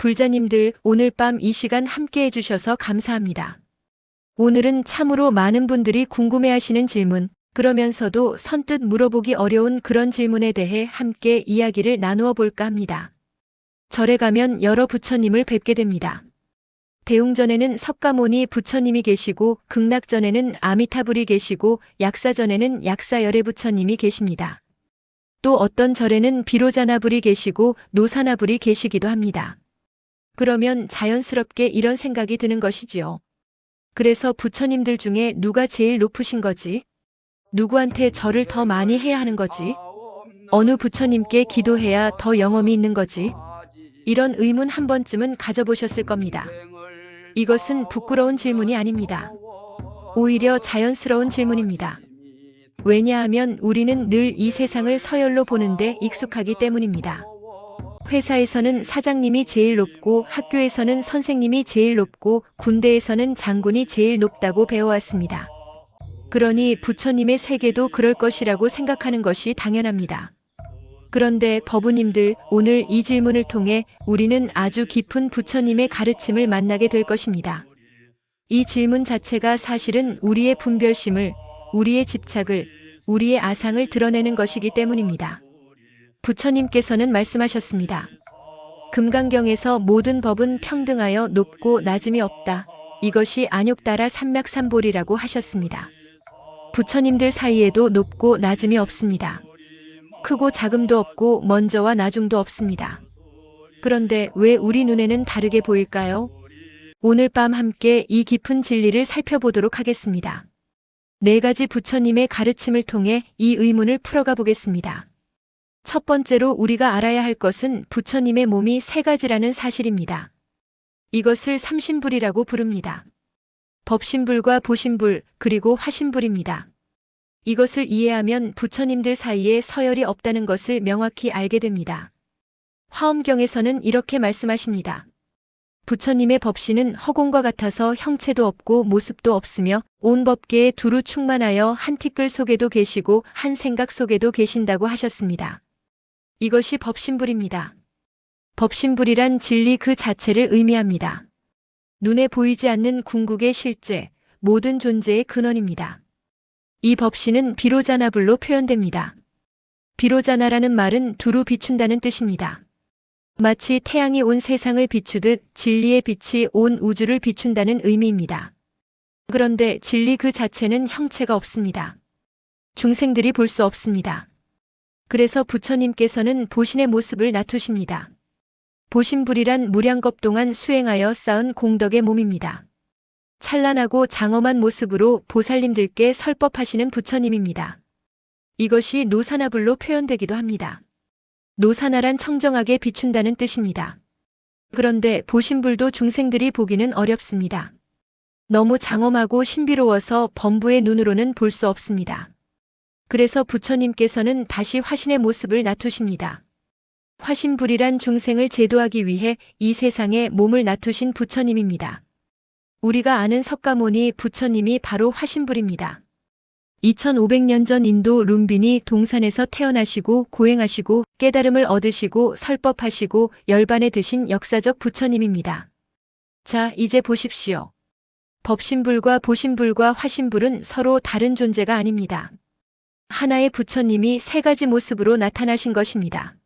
불자님들, 오늘 밤 이 시간 함께 해주셔서 감사합니다. 오늘은 참으로 많은 분들이 궁금해하시는 질문, 그러면서도 선뜻 물어보기 어려운 그런 질문에 대해 함께 이야기를 나누어 볼까 합니다. 절에 가면 여러 부처님을 뵙게 됩니다. 대웅전에는 석가모니 부처님이 계시고, 극락전에는 아미타불이 계시고, 약사전에는 약사열애 부처님이 계십니다. 또 어떤 절에는 비로자나불이 계시고 노사나불이 계시기도 합니다. 그러면 자연스럽게 이런 생각이 드는 것이지요. 그래서 부처님들 중에 누가 제일 높으신 거지? 누구한테 절을 더 많이 해야 하는 거지? 어느 부처님께 기도해야 더 영험이 있는 거지? 이런 의문 한 번쯤은 가져보셨을 겁니다. 이것은 부끄러운 질문이 아닙니다. 오히려 자연스러운 질문입니다. 왜냐하면 우리는 늘 이 세상을 서열로 보는데 익숙하기 때문입니다. 회사에서는 사장님이 제일 높고 학교에서는 선생님이 제일 높고 군대에서는 장군이 제일 높다고 배워왔습니다. 그러니 부처님의 세계도 그럴 것이라고 생각하는 것이 당연합니다. 그런데 법우님들, 오늘 이 질문을 통해 우리는 아주 깊은 부처님의 가르침을 만나게 될 것입니다. 이 질문 자체가 사실은 우리의 분별심을, 우리의 집착을, 우리의 아상을 드러내는 것이기 때문입니다. 부처님께서는 말씀하셨습니다. 금강경에서 모든 법은 평등하여 높고 낮음이 없다. 이것이 안욕따라 삼맥삼볼이라고 하셨습니다. 부처님들 사이에도 높고 낮음이 없습니다. 크고 작음도 없고 먼저와 나중도 없습니다. 그런데 왜 우리 눈에는 다르게 보일까요? 오늘 밤 함께 이 깊은 진리를 살펴보도록 하겠습니다. 4가지 부처님의 가르침을 통해 이 의문을 풀어가 보겠습니다. 첫 번째로 우리가 알아야 할 것은 부처님의 몸이 3가지라는 사실입니다. 이것을 삼신불이라고 부릅니다. 법신불과 보신불, 그리고 화신불입니다. 이것을 이해하면 부처님들 사이에 서열이 없다는 것을 명확히 알게 됩니다. 화엄경에서는 이렇게 말씀하십니다. 부처님의 법신은 허공과 같아서 형체도 없고 모습도 없으며 온 법계에 두루 충만하여 한 티끌 속에도 계시고 한 생각 속에도 계신다고 하셨습니다. 이것이 법신불입니다. 법신불이란 진리 그 자체를 의미합니다. 눈에 보이지 않는 궁극의 실제, 모든 존재의 근원입니다. 이 법신은 비로자나불로 표현됩니다. 비로자나라는 말은 두루 비춘다는 뜻입니다. 마치 태양이 온 세상을 비추듯 진리의 빛이 온 우주를 비춘다는 의미입니다. 그런데 진리 그 자체는 형체가 없습니다. 중생들이 볼 수 없습니다. 그래서 부처님께서는 보신의 모습을 나투십니다. 보신불이란 무량겁 동안 수행하여 쌓은 공덕의 몸입니다. 찬란하고 장엄한 모습으로 보살님들께 설법하시는 부처님입니다. 이것이 노사나불로 표현되기도 합니다. 노사나란 청정하게 비춘다는 뜻입니다. 그런데 보신불도 중생들이 보기는 어렵습니다. 너무 장엄하고 신비로워서 범부의 눈으로는 볼 수 없습니다. 그래서 부처님께서는 다시 화신의 모습을 나투십니다. 화신불이란 중생을 제도하기 위해 이 세상에 몸을 나투신 부처님입니다. 우리가 아는 석가모니 부처님이 바로 화신불입니다. 2500년 전 인도 룸비니 동산에서 태어나시고 고행하시고 깨달음을 얻으시고 설법하시고 열반에 드신 역사적 부처님입니다. 자, 이제 보십시오. 법신불과 보신불과 화신불은 서로 다른 존재가 아닙니다. 하나의 부처님이 3가지 모습으로 나타나신 것입니다.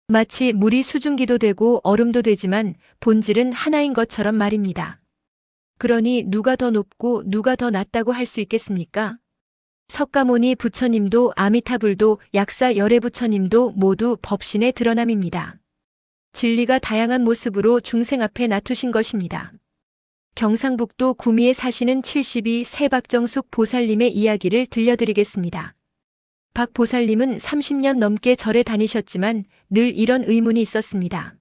마치 물이 수증기도 되고 얼음도 되지만 본질은 하나인 것처럼 말입니다. 그러니 누가 더 높고 누가 더 낮다고 할 수 있겠습니까? 석가모니 부처님도 아미타불도 약사열애 부처님도 모두 법신의 드러남입니다. 진리가 다양한 모습으로 중생 앞에 나투신 것입니다. 경상북도 구미에 사시는 72세 박정숙 보살님의 이야기를 들려드리겠습니다. 박 보살님은 30년 넘게 절에 다니셨지만 늘 이런 의문이 있었습니다.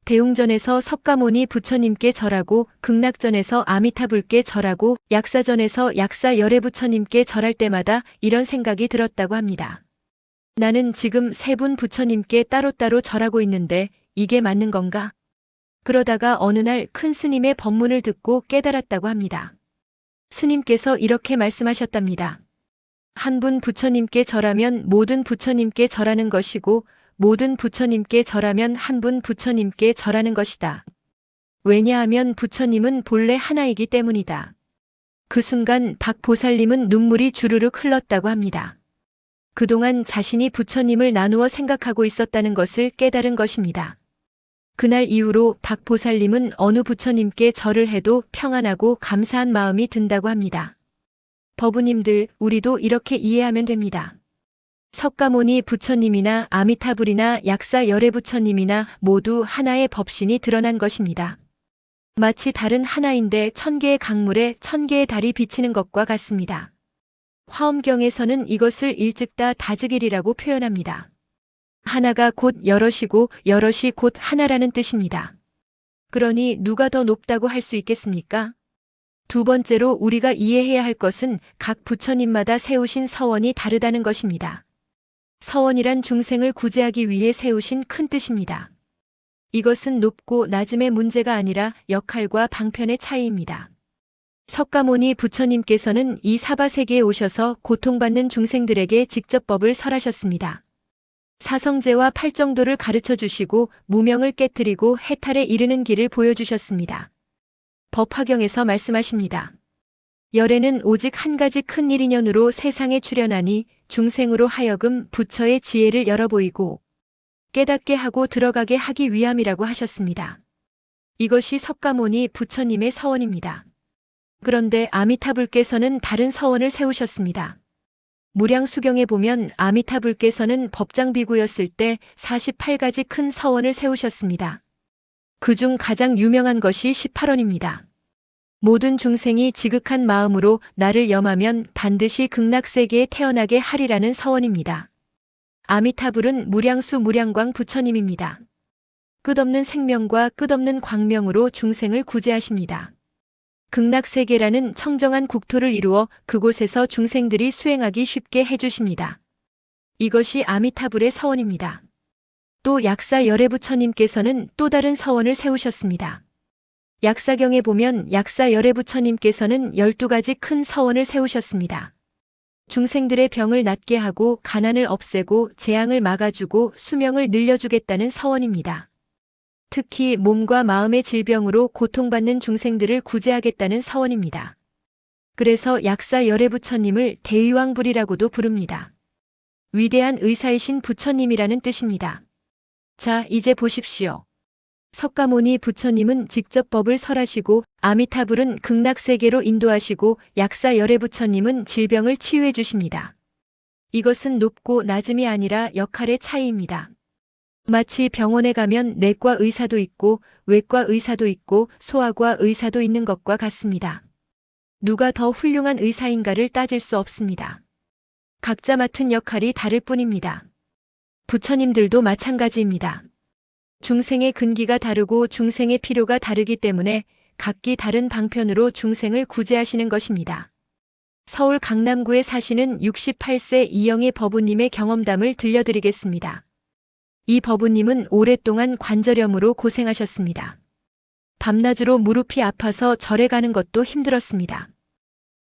대웅전에서 석가모니 부처님께 절하고 극락전에서 아미타불께 절하고 약사전에서 약사열애 부처님께 절할 때마다 이런 생각이 들었다고 합니다. 나는 지금 3분 부처님께 따로따로 절하고 있는데 이게 맞는 건가? 그러다가 어느 날 큰 스님의 법문을 듣고 깨달았다고 합니다. 스님께서 이렇게 말씀하셨답니다. 한 분 부처님께 절하면 모든 부처님께 절하는 것이고 모든 부처님께 절하면 한 분 부처님께 절하는 것이다. 왜냐하면 부처님은 본래 하나이기 때문이다. 그 순간 박 보살님은 눈물이 주르륵 흘렀다고 합니다. 그동안 자신이 부처님을 나누어 생각하고 있었다는 것을 깨달은 것입니다. 그날 이후로 박 보살님은 어느 부처님께 절을 해도 평안하고 감사한 마음이 든다고 합니다. 법우님들, 우리도 이렇게 이해하면 됩니다. 석가모니 부처님이나 아미타불이나 약사 열애 부처님이나 모두 하나의 법신이 드러난 것입니다. 마치 달은 하나인데 1000개의 강물에 1000개의 달이 비치는 것과 같습니다. 화엄경에서는 이것을 일즉다 다즉일이라고 표현합니다. 하나가 곧 여럿이고 여럿이 곧 하나라는 뜻입니다. 그러니 누가 더 높다고 할 수 있겠습니까? 두 번째로 우리가 이해해야 할 것은 각 부처님마다 세우신 서원이 다르다는 것입니다. 서원이란 중생을 구제하기 위해 세우신 큰 뜻입니다. 이것은 높고 낮음의 문제가 아니라 역할과 방편의 차이입니다. 석가모니 부처님께서는 이 사바세계에 오셔서 고통받는 중생들에게 직접 법을 설하셨습니다. 사성제와 팔정도를 가르쳐 주시고 무명을 깨뜨리고 해탈에 이르는 길을 보여주셨습니다. 법화경에서 말씀하십니다. 열애는 오직 한 가지 큰 일인연으로 세상에 출현하니 중생으로 하여금 부처의 지혜를 열어보이고 깨닫게 하고 들어가게 하기 위함이라고 하셨습니다. 이것이 석가모니 부처님의 서원입니다. 그런데 아미타불께서는 다른 서원을 세우셨습니다. 무량수경에 보면 아미타불께서는 법장비구였을 때 48가지 큰 서원을 세우셨습니다. 그중 가장 유명한 것이 18원입니다. 모든 중생이 지극한 마음으로 나를 염하면 반드시 극락세계에 태어나게 하리라는 서원입니다. 아미타불은 무량수 무량광 부처님입니다. 끝없는 생명과 끝없는 광명으로 중생을 구제하십니다. 극락세계라는 청정한 국토를 이루어 그곳에서 중생들이 수행하기 쉽게 해주십니다. 이것이 아미타불의 서원입니다. 또 약사 열애 부처님께서는 또 다른 서원을 세우셨습니다. 약사경에 보면 약사 열애 부처님께서는 12가지 큰 서원을 세우셨습니다. 중생들의 병을 낫게 하고 가난을 없애고 재앙을 막아주고 수명을 늘려주겠다는 서원입니다. 특히 몸과 마음의 질병으로 고통받는 중생들을 구제하겠다는 서원입니다. 그래서 약사 열애 부처님을 대의왕불이라고도 부릅니다. 위대한 의사이신 부처님이라는 뜻입니다. 자, 이제 보십시오. 석가모니 부처님은 직접 법을 설하시고 아미타불은 극락세계로 인도하시고 약사 열애 부처님은 질병을 치유해 주십니다. 이것은 높고 낮음이 아니라 역할의 차이입니다. 마치 병원에 가면 내과 의사도 있고 외과 의사도 있고 소아과 의사도 있는 것과 같습니다. 누가 더 훌륭한 의사인가를 따질 수 없습니다. 각자 맡은 역할이 다를 뿐입니다. 부처님들도 마찬가지입니다. 중생의 근기가 다르고 중생의 필요가 다르기 때문에 각기 다른 방편으로 중생을 구제하시는 것입니다. 서울 강남구에 사시는 68세 이영애 법우님의 경험담을 들려드리겠습니다. 이 법우님은 오랫동안 관절염으로 고생하셨습니다. 밤낮으로 무릎이 아파서 절에 가는 것도 힘들었습니다.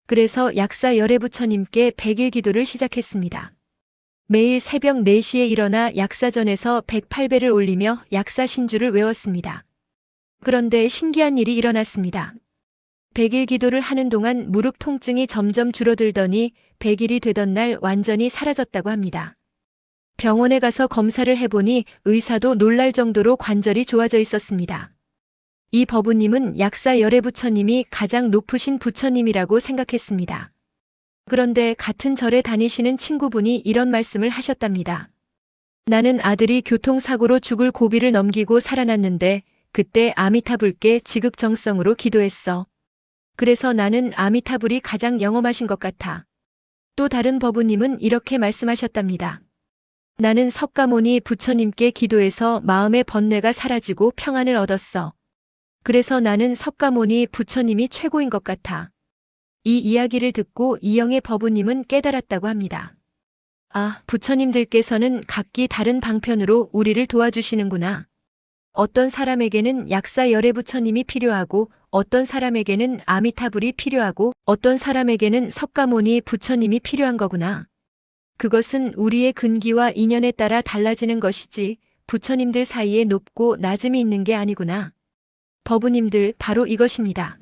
그래서 약사 열애 부처님께 100일 기도를 시작했습니다. 매일 새벽 4시에 일어나 약사전에서 108배를 올리며 약사신주를 외웠습니다. 그런데 신기한 일이 일어났습니다. 100일 기도를 하는 동안 무릎 통증이 점점 줄어들더니 100일이 되던 날 완전히 사라졌다고 합니다. 병원에 가서 검사를 해보니 의사도 놀랄 정도로 관절이 좋아져 있었습니다. 이 법우님은 약사 열애 부처님이 가장 높으신 부처님이라고 생각했습니다. 그런데 같은 절에 다니시는 친구분이 이런 말씀을 하셨답니다. 나는 아들이 교통사고로 죽을 고비를 넘기고 살아났는데 그때 아미타불께 지극정성으로 기도했어. 그래서 나는 아미타불이 가장 영험하신 것 같아. 또 다른 법우님은 이렇게 말씀하셨답니다. 나는 석가모니 부처님께 기도해서 마음의 번뇌가 사라지고 평안을 얻었어. 그래서 나는 석가모니 부처님이 최고인 것 같아. 이 이야기를 듣고 이영애 법우님은 깨달았다고 합니다. 아, 부처님들께서는 각기 다른 방편으로 우리를 도와주시는구나. 어떤 사람에게는 약사 열애 부처님이 필요하고 어떤 사람에게는 아미타불이 필요하고 어떤 사람에게는 석가모니 부처님이 필요한 거구나. 그것은 우리의 근기와 인연에 따라 달라지는 것이지 부처님들 사이에 높고 낮음이 있는 게 아니구나. 법우님들, 바로 이것입니다.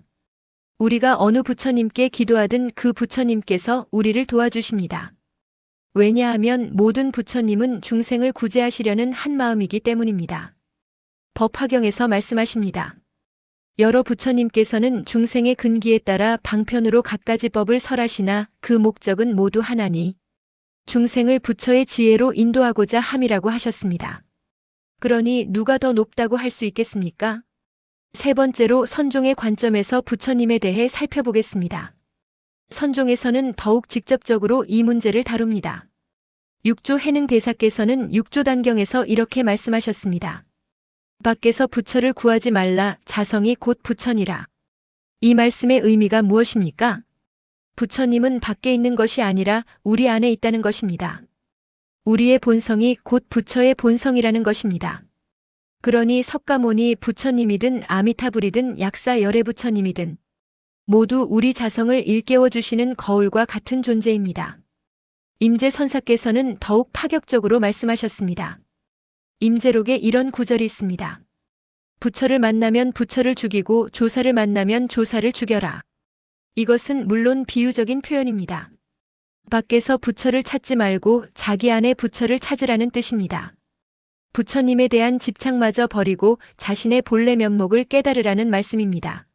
우리가 어느 부처님께 기도하든 그 부처님께서 우리를 도와주십니다. 왜냐하면 모든 부처님은 중생을 구제하시려는 한 마음이기 때문입니다. 법화경에서 말씀하십니다. 여러 부처님께서는 중생의 근기에 따라 방편으로 갖가지 법을 설하시나 그 목적은 모두 하나니 중생을 부처의 지혜로 인도하고자 함이라고 하셨습니다. 그러니 누가 더 높다고 할 수 있겠습니까? 세 번째로 선종의 관점에서 부처님에 대해 살펴보겠습니다. 선종에서는 더욱 직접적으로 이 문제를 다룹니다. 육조 해능 대사께서는 육조단경에서 이렇게 말씀하셨습니다. 밖에서 부처를 구하지 말라, 자성이 곧 부처니라. 이 말씀의 의미가 무엇입니까? 부처님은 밖에 있는 것이 아니라 우리 안에 있다는 것입니다. 우리의 본성이 곧 부처의 본성이라는 것입니다. 그러니 석가모니 부처님이든 아미타불이든 약사 열애 부처님이든 모두 우리 자성을 일깨워 주시는 거울과 같은 존재입니다. 임재선사께서는 더욱 파격적으로 말씀하셨습니다. 임재록에 이런 구절이 있습니다. 부처를 만나면 부처를 죽이고 조사를 만나면 조사를 죽여라. 이것은 물론 비유적인 표현입니다. 밖에서 부처를 찾지 말고 자기 안에 부처를 찾으라는 뜻입니다. 부처님에 대한 집착마저 버리고 자신의 본래 면목을 깨달으라는 말씀입니다.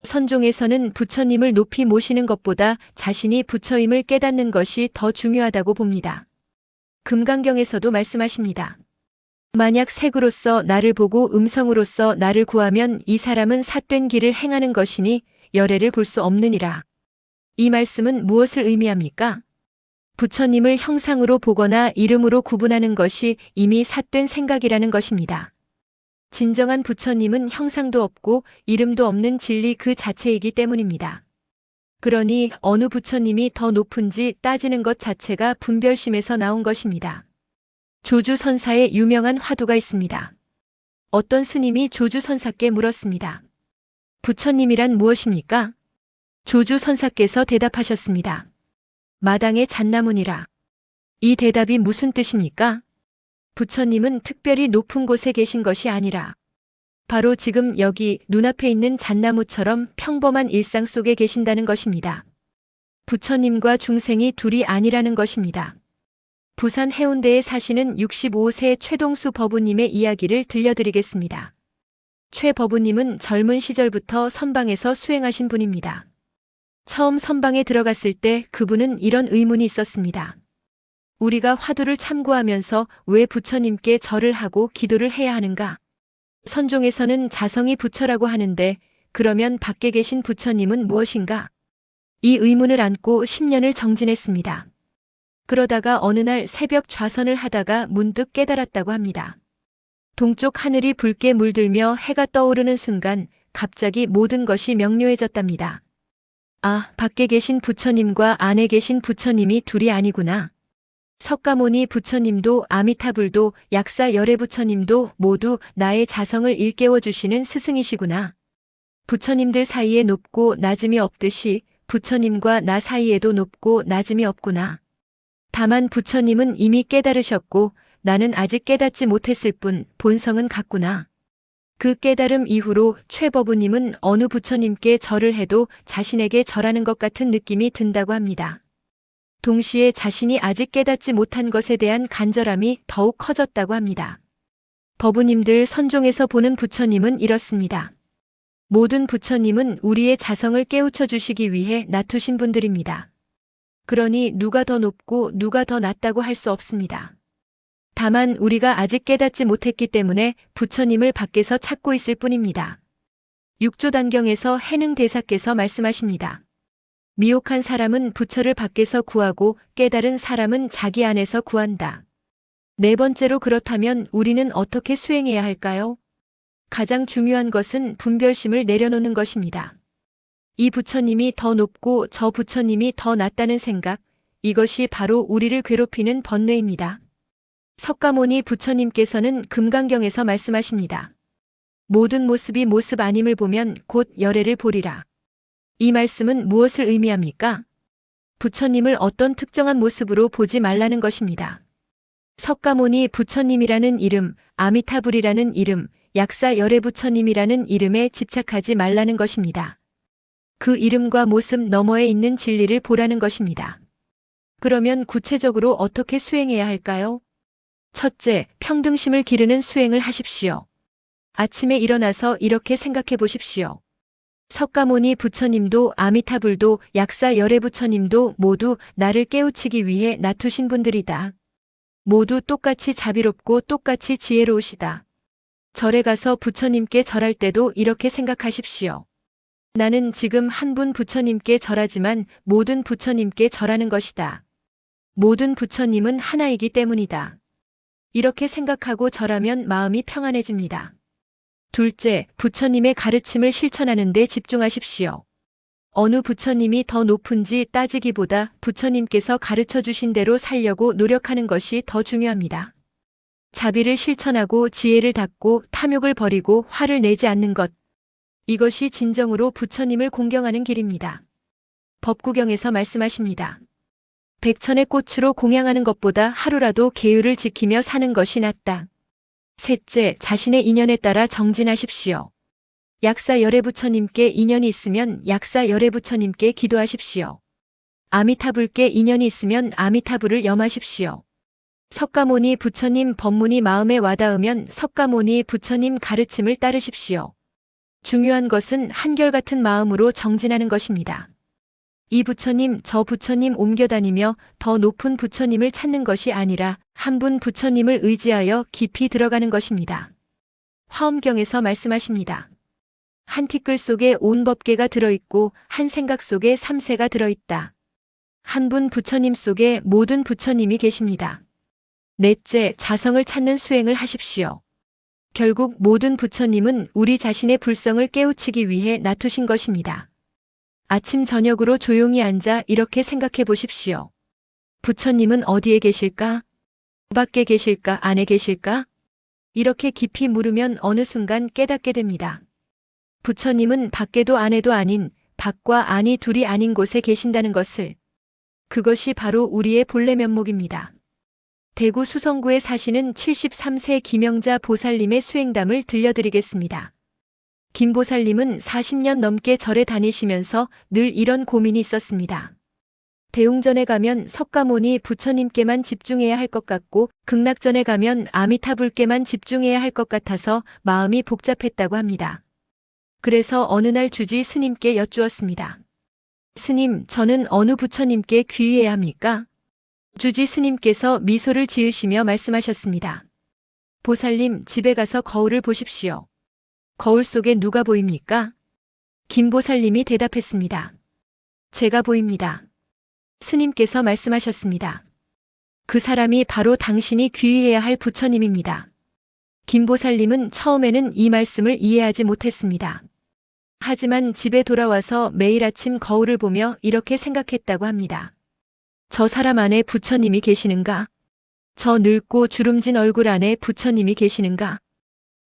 선종에서는 부처님을 높이 모시는 것보다 자신이 부처임을 깨닫는 것이 더 중요하다고 봅니다. 금강경에서도 말씀하십니다. 만약 색으로서 나를 보고 음성으로서 나를 구하면 이 사람은 삿된 길을 행하는 것이니 열애를 볼 수 없느니라. 이 말씀은 무엇을 의미합니까? 부처님을 형상으로 보거나 이름으로 구분하는 것이 이미 삿된 생각이라는 것입니다. 진정한 부처님은 형상도 없고 이름도 없는 진리 그 자체이기 때문입니다. 그러니 어느 부처님이 더 높은지 따지는 것 자체가 분별심에서 나온 것입니다. 조주선사의 유명한 화두가 있습니다. 어떤 스님이 조주선사께 물었습니다. 부처님이란 무엇입니까? 조주선사께서 대답하셨습니다. 마당의 잣나무니라. 이 대답이 무슨 뜻입니까? 부처님은 특별히 높은 곳에 계신 것이 아니라 바로 지금 여기 눈앞에 있는 잣나무처럼 평범한 일상 속에 계신다는 것입니다. 부처님과 중생이 둘이 아니라는 것입니다. 부산 해운대에 사시는 65세 최동수 법우님의 이야기를 들려드리겠습니다. 최 법우님은 젊은 시절부터 선방에서 수행하신 분입니다. 처음 선방에 들어갔을 때 그분은 이런 의문이 있었습니다. 우리가 화두를 참고하면서 왜 부처님께 절을 하고 기도를 해야 하는가? 선종에서는 자성이 부처라고 하는데 그러면 밖에 계신 부처님은 무엇인가? 이 의문을 안고 10년을 정진했습니다. 그러다가 어느 날 새벽 좌선을 하다가 문득 깨달았다고 합니다. 동쪽 하늘이 붉게 물들며 해가 떠오르는 순간 갑자기 모든 것이 명료해졌답니다. 아, 밖에 계신 부처님과 안에 계신 부처님이 둘이 아니구나. 석가모니 부처님도 아미타불도 약사 열애 부처님도 모두 나의 자성을 일깨워 주시는 스승이시구나. 부처님들 사이에 높고 낮음이 없듯이 부처님과 나 사이에도 높고 낮음이 없구나. 다만 부처님은 이미 깨달으셨고 나는 아직 깨닫지 못했을 뿐 본성은 같구나. 그 깨달음 이후로 최법우님은 어느 부처님께 절을 해도 자신에게 절하는 것 같은 느낌이 든다고 합니다. 동시에 자신이 아직 깨닫지 못한 것에 대한 간절함이 더욱 커졌다고 합니다. 법우님들 선종에서 보는 부처님은 이렇습니다. 모든 부처님은 우리의 자성을 깨우쳐 주시기 위해 놔두신 분들입니다. 그러니 누가 더 높고 누가 더 낮다고 할 수 없습니다. 다만 우리가 아직 깨닫지 못했기 때문에 부처님을 밖에서 찾고 있을 뿐입니다. 육조단경에서 해능대사께서 말씀하십니다. 미혹한 사람은 부처를 밖에서 구하고 깨달은 사람은 자기 안에서 구한다. 네 번째로 그렇다면 우리는 어떻게 수행해야 할까요? 가장 중요한 것은 분별심을 내려놓는 것입니다. 이 부처님이 더 높고 저 부처님이 더 낮다는 생각, 이것이 바로 우리를 괴롭히는 번뇌입니다. 석가모니 부처님께서는 금강경에서 말씀하십니다. 모든 모습이 모습 아님을 보면 곧 열애를 보리라. 이 말씀은 무엇을 의미합니까? 부처님을 어떤 특정한 모습으로 보지 말라는 것입니다. 석가모니 부처님이라는 이름, 아미타불이라는 이름, 약사 열애부처님이라는 이름에 집착하지 말라는 것입니다. 그 이름과 모습 너머에 있는 진리를 보라는 것입니다. 그러면 구체적으로 어떻게 수행해야 할까요? 첫째, 평등심을 기르는 수행을 하십시오. 아침에 일어나서 이렇게 생각해 보십시오. 석가모니 부처님도 아미타불도 약사 열애부처님도 모두 나를 깨우치기 위해 놔두신 분들이다. 모두 똑같이 자비롭고 똑같이 지혜로우시다. 절에 가서 부처님께 절할 때도 이렇게 생각하십시오. 나는 지금 한 분 부처님께 절하지만 모든 부처님께 절하는 것이다. 모든 부처님은 하나이기 때문이다. 이렇게 생각하고 절하면 마음이 평안해집니다. 둘째, 부처님의 가르침을 실천하는 데 집중하십시오. 어느 부처님이 더 높은지 따지기보다 부처님께서 가르쳐 주신 대로 살려고 노력하는 것이 더 중요합니다. 자비를 실천하고 지혜를 닦고 탐욕을 버리고 화를 내지 않는 것. 이것이 진정으로 부처님을 공경하는 길입니다. 법구경에서 말씀하십니다. 백천의 꽃으로 공양하는 것보다 하루라도 계율을 지키며 사는 것이 낫다. 셋째, 자신의 인연에 따라 정진하십시오. 약사 열애부처님께 인연이 있으면 약사 열애부처님께 기도하십시오. 아미타불께 인연이 있으면 아미타불을 염하십시오. 석가모니 부처님 법문이 마음에 와닿으면 석가모니 부처님 가르침을 따르십시오. 중요한 것은 한결같은 마음으로 정진하는 것입니다. 이 부처님 저 부처님 옮겨다니며 더 높은 부처님을 찾는 것이 아니라 한 분 부처님을 의지하여 깊이 들어가는 것입니다. 화엄경에서 말씀하십니다. 한 티끌 속에 온 법계가 들어있고 한 생각 속에 삼세가 들어있다. 한 분 부처님 속에 모든 부처님이 계십니다. 넷째, 자성을 찾는 수행을 하십시오. 결국 모든 부처님은 우리 자신의 불성을 깨우치기 위해 놔두신 것입니다. 아침 저녁으로 조용히 앉아 이렇게 생각해 보십시오. 부처님은 어디에 계실까? 밖에 계실까? 안에 계실까? 이렇게 깊이 물으면 어느 순간 깨닫게 됩니다. 부처님은 밖에도 안에도 아닌 밖과 안이 둘이 아닌 곳에 계신다는 것을. 그것이 바로 우리의 본래 면목입니다. 대구 수성구에 사시는 73세 김영자 보살님의 수행담을 들려드리겠습니다. 김 보살님은 40년 넘게 절에 다니시면서 늘 이런 고민이 있었습니다. 대웅전에 가면 석가모니 부처님께만 집중해야 할 것 같고 극락전에 가면 아미타불께만 집중해야 할 것 같아서 마음이 복잡했다고 합니다. 그래서 어느 날 주지 스님께 여쭈었습니다. 스님, 저는 어느 부처님께 귀의해야 합니까? 주지 스님께서 미소를 지으시며 말씀하셨습니다. 보살님, 집에 가서 거울을 보십시오. 거울 속에 누가 보입니까? 김 보살님이 대답했습니다. 제가 보입니다. 스님께서 말씀하셨습니다. 그 사람이 바로 당신이 귀의해야 할 부처님입니다. 김 보살님은 처음에는 이 말씀을 이해하지 못했습니다. 하지만 집에 돌아와서 매일 아침 거울을 보며 이렇게 생각했다고 합니다. 저 사람 안에 부처님이 계시는가? 저 늙고 주름진 얼굴 안에 부처님이 계시는가?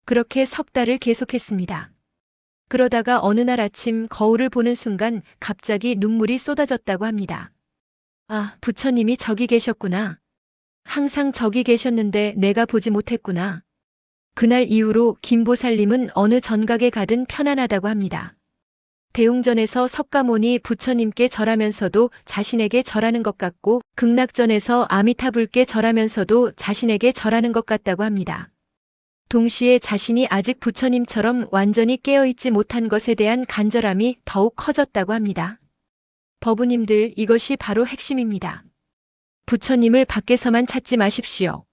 그렇게 석 달을 계속했습니다. 그러다가 어느 날 아침 거울을 보는 순간 갑자기 눈물이 쏟아졌다고 합니다. 아, 부처님이 저기 계셨구나. 항상 저기 계셨는데 내가 보지 못했구나. 그날 이후로 김보살님은 어느 전각에 가든 편안하다고 합니다. 대웅전에서 석가모니 부처님께 절하면서도 자신에게 절하는 것 같고 극락전에서 아미타불께 절하면서도 자신에게 절하는 것 같다고 합니다. 동시에 자신이 아직 부처님처럼 완전히 깨어있지 못한 것에 대한 간절함이 더욱 커졌다고 합니다. 법우님들, 이것이 바로 핵심입니다. 부처님을 밖에서만 찾지 마십시오.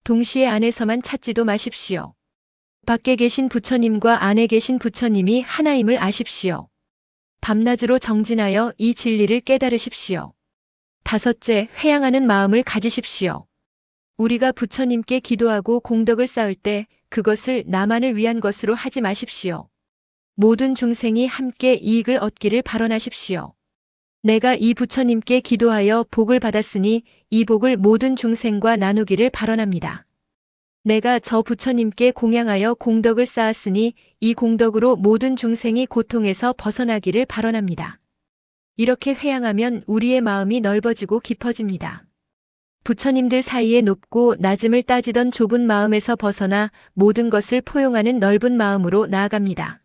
동시에 안에서만 찾지도 마십시오. 밖에 계신 부처님과 안에 계신 부처님이 하나임을 아십시오. 밤낮으로 정진하여 이 진리를 깨달으십시오. 다섯째, 회양하는 마음을 가지십시오. 우리가 부처님께 기도하고 공덕을 쌓을 때 그것을 나만을 위한 것으로 하지 마십시오. 모든 중생이 함께 이익을 얻기를 발언하십시오. 내가 이 부처님께 기도하여 복을 받았으니 이 복을 모든 중생과 나누기를 발언합니다. 내가 저 부처님께 공양하여 공덕을 쌓았으니 이 공덕으로 모든 중생이 고통에서 벗어나기를 발언합니다. 이렇게 회양하면 우리의 마음이 넓어지고 깊어집니다. 부처님들 사이에 높고 낮음을 따지던 좁은 마음에서 벗어나 모든 것을 포용하는 넓은 마음으로 나아갑니다.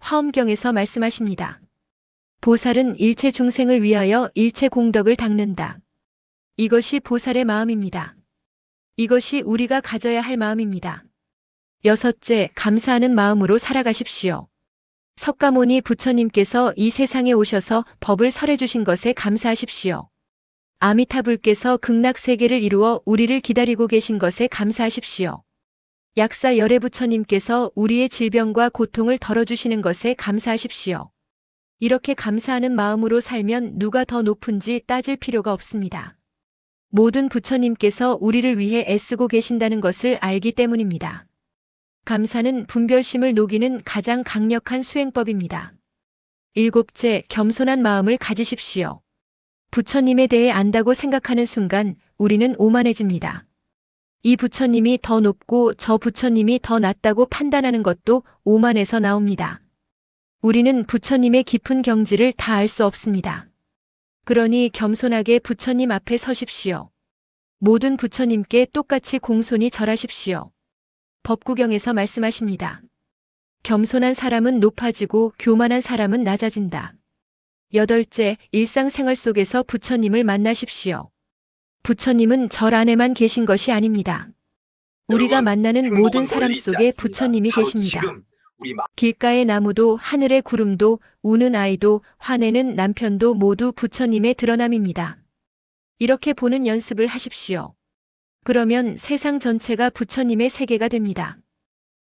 화엄경에서 말씀하십니다. 보살은 일체 중생을 위하여 일체 공덕을 닦는다. 이것이 보살의 마음입니다. 이것이 우리가 가져야 할 마음입니다. 여섯째, 감사하는 마음으로 살아가십시오. 석가모니 부처님께서 이 세상에 오셔서 법을 설해 주신 것에 감사하십시오. 아미타불께서 극락세계를 이루어 우리를 기다리고 계신 것에 감사하십시오. 약사 열애 부처님께서 우리의 질병과 고통을 덜어주시는 것에 감사하십시오. 이렇게 감사하는 마음으로 살면 누가 더 높은지 따질 필요가 없습니다. 모든 부처님께서 우리를 위해 애쓰고 계신다는 것을 알기 때문입니다. 감사는 분별심을 녹이는 가장 강력한 수행법입니다. 일곱째, 겸손한 마음을 가지십시오. 부처님에 대해 안다고 생각하는 순간 우리는 오만해집니다. 이 부처님이 더 높고 저 부처님이 더 낮다고 판단하는 것도 오만에서 나옵니다. 우리는 부처님의 깊은 경지를 다 알 수 없습니다. 그러니 겸손하게 부처님 앞에 서십시오. 모든 부처님께 똑같이 공손히 절하십시오. 법구경에서 말씀하십니다. 겸손한 사람은 높아지고 교만한 사람은 낮아진다. 여덟째, 일상생활 속에서 부처님을 만나십시오. 부처님은 절 안에만 계신 것이 아닙니다. 우리가 만나는 모든 사람 속에 부처님이 계십니다. 길가의 나무도 하늘의 구름도 우는 아이도 화내는 남편도 모두 부처님의 드러남입니다. 이렇게 보는 연습을 하십시오. 그러면 세상 전체가 부처님의 세계가 됩니다.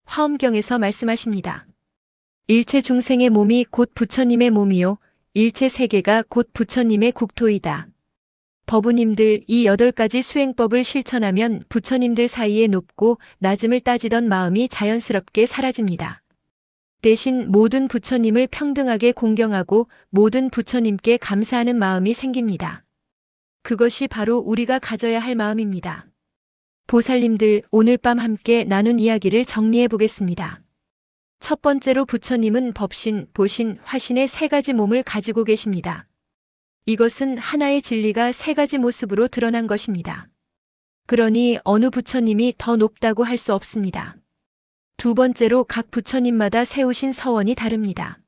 화엄경에서 말씀하십니다. 일체 중생의 몸이 곧 부처님의 몸이요 일체 세계가 곧 부처님의 국토이다. 법우님들 이 8가지 수행법을 실천하면 부처님들 사이에 높고 낮음을 따지던 마음이 자연스럽게 사라집니다. 대신 모든 부처님을 평등하게 공경하고 모든 부처님께 감사하는 마음이 생깁니다. 그것이 바로 우리가 가져야 할 마음입니다. 보살님들 오늘 밤 함께 나눈 이야기를 정리해 보겠습니다. 첫 번째로 부처님은 법신, 보신, 화신의 3가지 몸을 가지고 계십니다. 이것은 하나의 진리가 3가지 모습으로 드러난 것입니다. 그러니 어느 부처님이 더 높다고 할 수 없습니다. 두 번째로 각 부처님마다 세우신 서원이 다릅니다.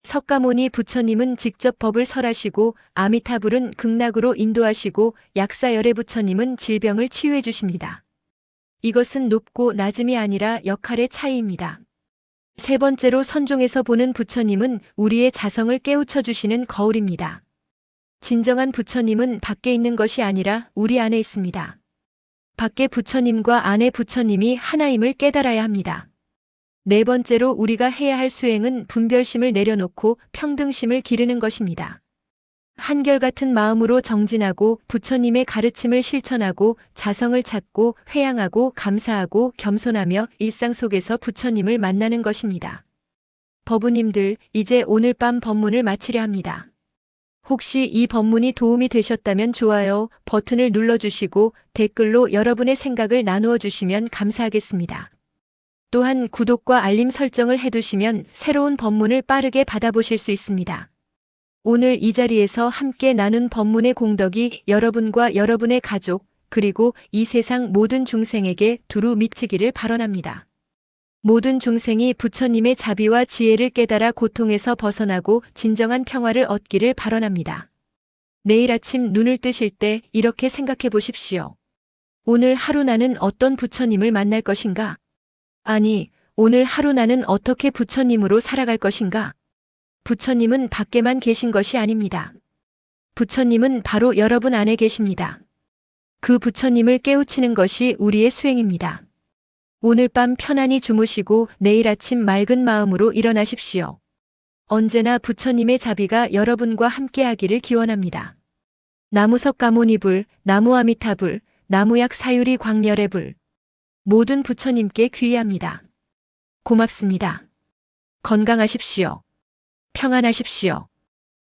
석가모니 부처님은 직접 법을 설하시고 아미타불은 극락으로 인도하시고 약사열애 부처님은 질병을 치유해 주십니다. 이것은 높고 낮음이 아니라 역할의 차이입니다. 세 번째로 선종에서 보는 부처님은 우리의 자성을 깨우쳐 주시는 거울입니다. 진정한 부처님은 밖에 있는 것이 아니라 우리 안에 있습니다. 밖에 부처님과 안에 부처님이 하나임을 깨달아야 합니다. 네 번째로 우리가 해야 할 수행은 분별심을 내려놓고 평등심을 기르는 것입니다. 한결같은 마음으로 정진하고 부처님의 가르침을 실천하고 자성을 찾고 회양하고 감사하고 겸손하며 일상 속에서 부처님을 만나는 것입니다. 법우님들, 이제 오늘 밤 법문을 마치려 합니다. 혹시 이 법문이 도움이 되셨다면 좋아요 버튼을 눌러주시고 댓글로 여러분의 생각을 나누어 주시면 감사하겠습니다. 또한 구독과 알림 설정을 해두시면 새로운 법문을 빠르게 받아보실 수 있습니다. 오늘 이 자리에서 함께 나눈 법문의 공덕이 여러분과 여러분의 가족 그리고 이 세상 모든 중생에게 두루 미치기를 발언합니다. 모든 중생이 부처님의 자비와 지혜를 깨달아 고통에서 벗어나고 진정한 평화를 얻기를 발언합니다. 내일 아침 눈을 뜨실 때 이렇게 생각해 보십시오. 오늘 하루 나는 어떤 부처님을 만날 것인가? 아니, 오늘 하루 나는 어떻게 부처님으로 살아갈 것인가? 부처님은 밖에만 계신 것이 아닙니다. 부처님은 바로 여러분 안에 계십니다. 그 부처님을 깨우치는 것이 우리의 수행입니다. 오늘 밤 편안히 주무시고 내일 아침 맑은 마음으로 일어나십시오. 언제나 부처님의 자비가 여러분과 함께하기를 기원합니다. 나무석가모니불, 나무아미타불, 나무약 사유리 광열애불. 모든 부처님께 귀의합니다. 고맙습니다. 건강하십시오. 평안하십시오.